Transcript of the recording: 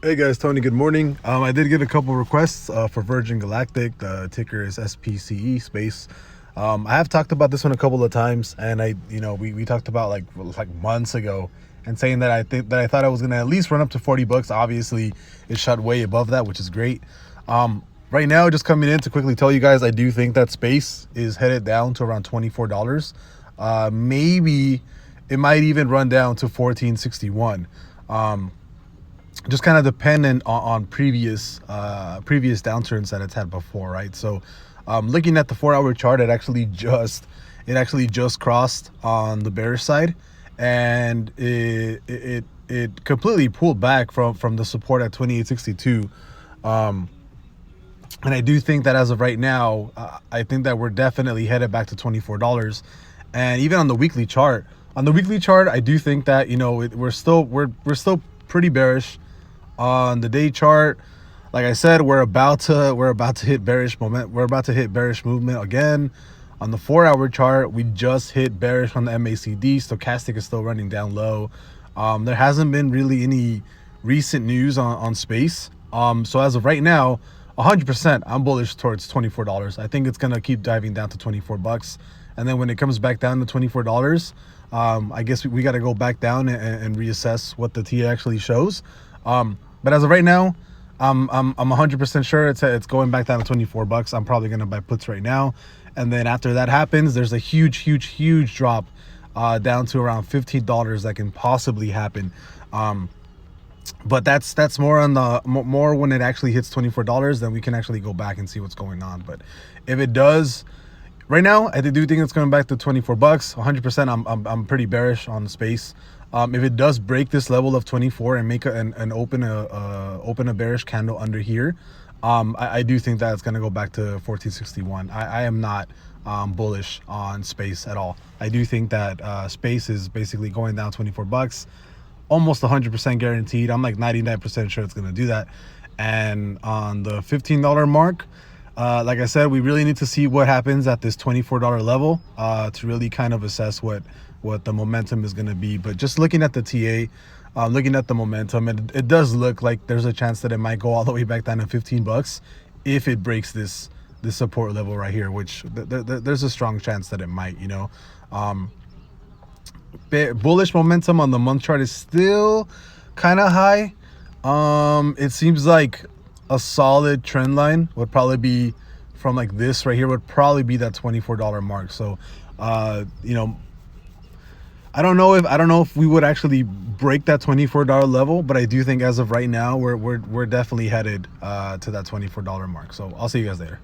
Hey guys, Tony, good morning. I did get a couple requests for Virgin Galactic. The ticker is SPCE space. I have talked about this one a couple of times, and we talked about like months ago, and saying that I thought I was gonna at least run up to 40 bucks. Obviously, it shot way above that, which is great. Right now, just coming in to quickly tell you guys, I do think that space is headed down to around $24. Maybe it might even run down to 14.61. Just kind of dependent on previous downturns that it's had before, right? So looking at the 4-hour chart, it actually just crossed on the bearish side, and it completely pulled back from the support at 28.62. And I do think that as of right now, I think that we're definitely headed back to $24. And even on the weekly chart, I do think that we're still pretty bearish. On the day chart, like I said, we're about to hit bearish moment. We're about to hit bearish movement again. On the 4-hour chart, we just hit bearish on the MACD. Stochastic is still running down low. There hasn't been really any recent news on space. So as of right now, 100%, I'm bullish towards $24. I think it's gonna keep diving down to 24 bucks, and then when it comes back down to $24, I guess we got to go back down and reassess what the TA actually shows. But as of right now, I'm 100% sure it's going back down to 24 bucks. I'm probably gonna buy puts right now, and then after that happens, there's a huge drop down to around $15 that can possibly happen. But that's more on the more when it actually hits $24, then we can actually go back and see what's going on. But if it does, right now I do think it's going back to 24 bucks. 100%. I'm pretty bearish on the space. If it does break this level of 24 and make an open a bearish candle under here, I do think that it's going to go back to 14.61. I am not bullish on space at all. I do think that space is basically going down 24 bucks, almost 100% guaranteed. I'm like 99% sure it's going to do that. And on the $15 mark, like I said, we really need to see what happens at this $24 level to really kind of assess what the momentum is going to be. But just looking at the TA, looking at the momentum, it does look like there's a chance that it might go all the way back down to 15 bucks if it breaks this support level right here, which there's a strong chance that it might. Bullish momentum on the month chart is still kind of high. It seems like a solid trend line would probably be from like this right here, would probably be that $24 mark. So I don't know if we would actually break that $24 level, but I do think as of right now we're definitely headed to that $24 mark. So I'll see you guys later.